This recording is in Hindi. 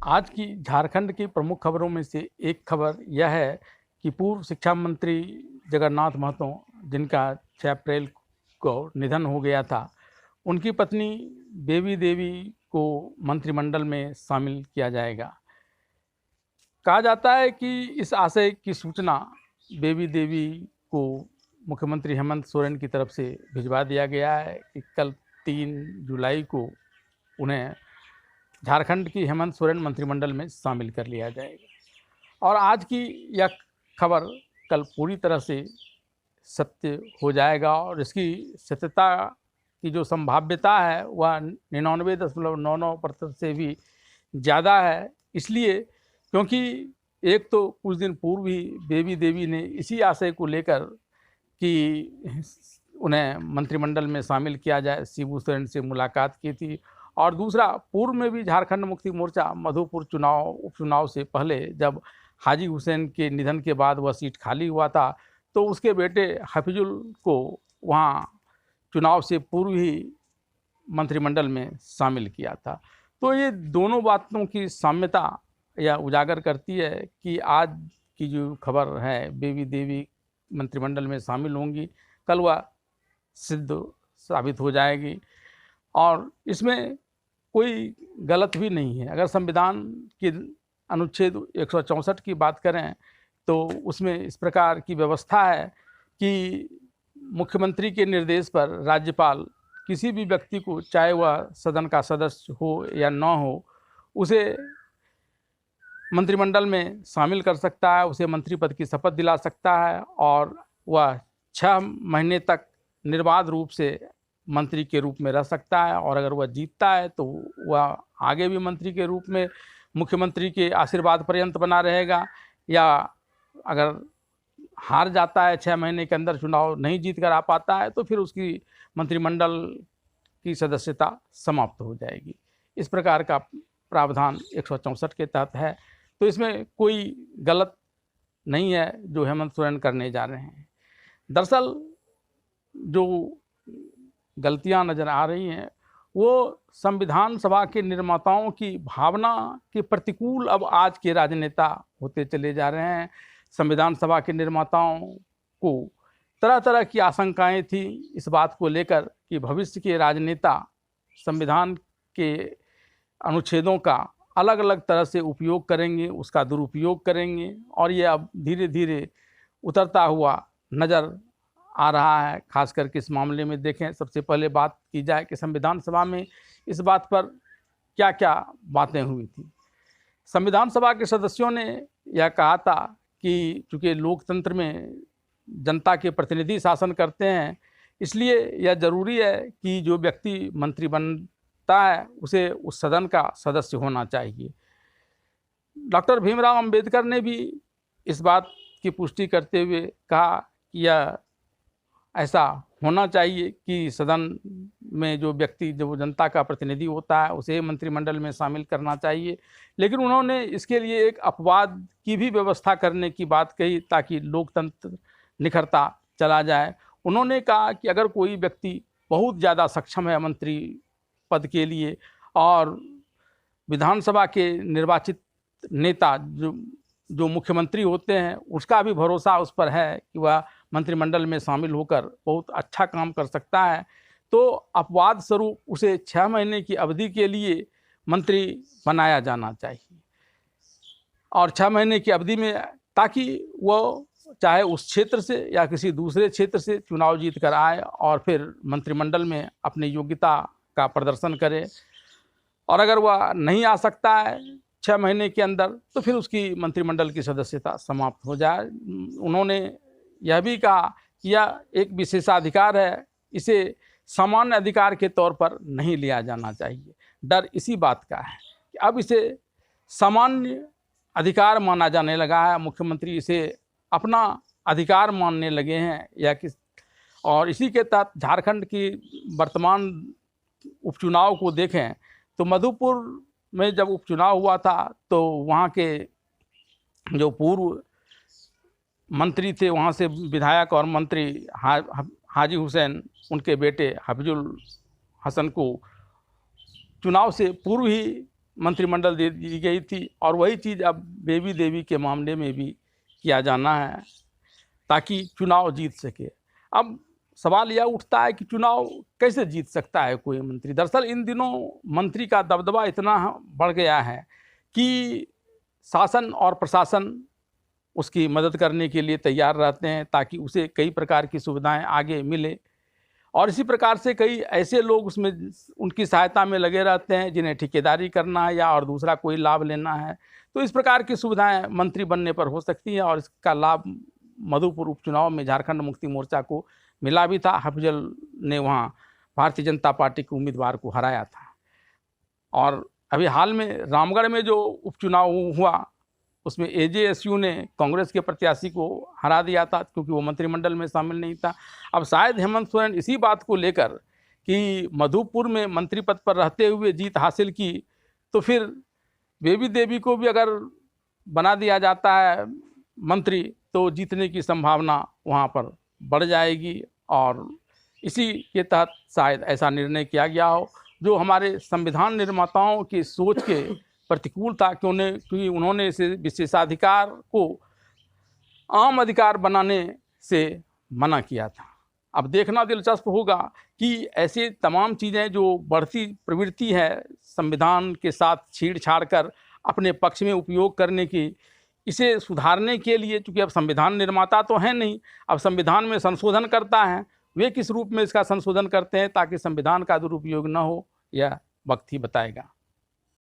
आज की झारखंड की प्रमुख खबरों में से एक खबर यह है कि पूर्व शिक्षा मंत्री जगन्नाथ महतो, जिनका 6 अप्रैल को निधन हो गया था, उनकी पत्नी बेबी देवी को मंत्रिमंडल में शामिल किया जाएगा। कहा जाता है कि इस आशय की सूचना बेबी देवी को मुख्यमंत्री हेमंत सोरेन की तरफ से भिजवा दिया गया है कि कल 3 जुलाई को उन्हें झारखंड की हेमंत सोरेन मंत्रिमंडल में शामिल कर लिया जाएगा। और आज की यह खबर कल पूरी तरह से सत्य हो जाएगा और इसकी सत्यता की जो संभाव्यता है वह 99.99% से भी ज़्यादा है। इसलिए क्योंकि एक तो कुछ दिन पूर्व ही बेबी देवी ने इसी आशय को लेकर कि उन्हें मंत्रिमंडल में शामिल किया जाए, शिबू सोरेन से मुलाकात की थी। और दूसरा, पूर्व में भी झारखंड मुक्ति मोर्चा मधुपुर उपचुनाव से पहले जब हाजी हुसैन के निधन के बाद वह सीट खाली हुआ था, तो उसके बेटे हफीजुल को वहाँ चुनाव से पूर्व ही मंत्रिमंडल में शामिल किया था। तो ये दोनों बातों की साम्यता यह उजागर करती है कि आज की जो खबर है बेबी देवी मंत्रिमंडल में शामिल होंगी, कल वह सिद्ध साबित हो जाएगी। और इसमें कोई गलत भी नहीं है। अगर संविधान के अनुच्छेद 164 की बात करें तो उसमें इस प्रकार की व्यवस्था है कि मुख्यमंत्री के निर्देश पर राज्यपाल किसी भी व्यक्ति को, चाहे वह सदन का सदस्य हो या न हो, उसे मंत्रिमंडल में शामिल कर सकता है, उसे मंत्री पद की शपथ दिला सकता है और वह 6 महीने तक निर्बाध रूप से मंत्री के रूप में रह सकता है। और अगर वह जीतता है तो वह आगे भी मंत्री के रूप में मुख्यमंत्री के आशीर्वाद पर्यंत बना रहेगा, या अगर हार जाता है 6 महीने के अंदर, चुनाव नहीं जीत कर आ पाता है, तो फिर उसकी मंत्रिमंडल की सदस्यता समाप्त हो जाएगी। इस प्रकार का प्रावधान 164 के तहत है। तो इसमें कोई गलत नहीं है जो हेमंत सोरेन करने जा रहे हैं। दरअसल जो गलतियां नज़र आ रही हैं वो संविधान सभा के निर्माताओं की भावना के प्रतिकूल अब आज के राजनेता होते चले जा रहे हैं। संविधान सभा के निर्माताओं को तरह तरह की आशंकाएं थी इस बात को लेकर कि भविष्य के राजनेता संविधान के अनुच्छेदों का अलग अलग तरह से उपयोग करेंगे, उसका दुरुपयोग करेंगे, और ये अब धीरे धीरे उतरता हुआ नज़र आ रहा है। खास करके इस मामले में देखें, सबसे पहले बात की जाए कि संविधान सभा में इस बात पर क्या क्या बातें हुई थी। संविधान सभा के सदस्यों ने यह कहा था कि चूँकि लोकतंत्र में जनता के प्रतिनिधि शासन करते हैं, इसलिए यह ज़रूरी है कि जो व्यक्ति मंत्री बनता है उसे उस सदन का सदस्य होना चाहिए। डॉक्टर भीमराव अंबेडकर ने भी इस बात की पुष्टि करते हुए कहा कि यह ऐसा होना चाहिए कि सदन में जो व्यक्ति, जो जनता का प्रतिनिधि होता है, उसे मंत्रिमंडल में शामिल करना चाहिए। लेकिन उन्होंने इसके लिए एक अपवाद की भी व्यवस्था करने की बात कही ताकि लोकतंत्र निखरता चला जाए। उन्होंने कहा कि अगर कोई व्यक्ति बहुत ज़्यादा सक्षम है मंत्री पद के लिए और विधानसभा के निर्वाचित नेता जो मुख्यमंत्री होते हैं, उसका भी भरोसा उस पर है कि वह मंत्रिमंडल में शामिल होकर बहुत अच्छा काम कर सकता है, तो अपवाद स्वरूप उसे 6 महीने की अवधि के लिए मंत्री बनाया जाना चाहिए। और 6 महीने की अवधि में, ताकि वो चाहे उस क्षेत्र से या किसी दूसरे क्षेत्र से चुनाव जीत कर आए और फिर मंत्रिमंडल में अपनी योग्यता का प्रदर्शन करे। और अगर वह नहीं आ सकता है 6 महीने के अंदर, तो फिर उसकी मंत्रिमंडल की सदस्यता समाप्त हो जाए। उन्होंने यह भी कहा कि यह एक विशेषाधिकार है, इसे सामान्य अधिकार के तौर पर नहीं लिया जाना चाहिए। डर इसी बात का है कि अब इसे सामान्य अधिकार माना जाने लगा है, मुख्यमंत्री इसे अपना अधिकार मानने लगे हैं या किस। और इसी के तहत झारखंड की वर्तमान उपचुनाव को देखें तो मधुपुर में जब उपचुनाव हुआ था तो वहाँ के जो पूर्व मंत्री थे, वहाँ से विधायक और मंत्री हाजी हुसैन, उनके बेटे हफीजुल हसन को चुनाव से पूर्व ही मंत्रिमंडल दे दी गई थी, और वही चीज़ अब बेबी देवी के मामले में भी किया जाना है ताकि चुनाव जीत सके। अब सवाल यह उठता है कि चुनाव कैसे जीत सकता है कोई मंत्री। दरअसल इन दिनों मंत्री का दबदबा इतना बढ़ गया है कि शासन और प्रशासन उसकी मदद करने के लिए तैयार रहते हैं ताकि उसे कई प्रकार की सुविधाएं आगे मिले, और इसी प्रकार से कई ऐसे लोग उसमें उनकी सहायता में लगे रहते हैं जिन्हें ठेकेदारी करना है या और दूसरा कोई लाभ लेना है। तो इस प्रकार की सुविधाएं मंत्री बनने पर हो सकती हैं, और इसका लाभ मधुपुर उपचुनाव में झारखंड मुक्ति मोर्चा को मिला भी था। हफजल ने वहाँ भारतीय जनता पार्टी के उम्मीदवार को हराया था। और अभी हाल में रामगढ़ में जो उपचुनाव हुआ उसमें एजेएसयू ने कांग्रेस के प्रत्याशी को हरा दिया था क्योंकि वो मंत्रिमंडल में शामिल नहीं था। अब शायद हेमंत सोरेन इसी बात को लेकर कि मधुपुर में मंत्री पद पर रहते हुए जीत हासिल की, तो फिर बेबी देवी को भी अगर बना दिया जाता है मंत्री तो जीतने की संभावना वहाँ पर बढ़ जाएगी, और इसी के तहत शायद ऐसा निर्णय किया गया हो जो हमारे संविधान निर्माताओं की सोच के प्रतिकूल था, क्योंकि उन्होंने इसे विशेषाधिकार को आम अधिकार बनाने से मना किया था। अब देखना दिलचस्प होगा कि ऐसे तमाम चीज़ें जो बढ़ती प्रवृत्ति है संविधान के साथ छेड़छाड़ कर अपने पक्ष में उपयोग करने की, इसे सुधारने के लिए, चूँकि अब संविधान निर्माता तो हैं नहीं, अब संविधान में संशोधन करता है, वे किस रूप में इसका संशोधन करते हैं ताकि संविधान का दुरुपयोग न हो, यह वक्त ही बताएगा।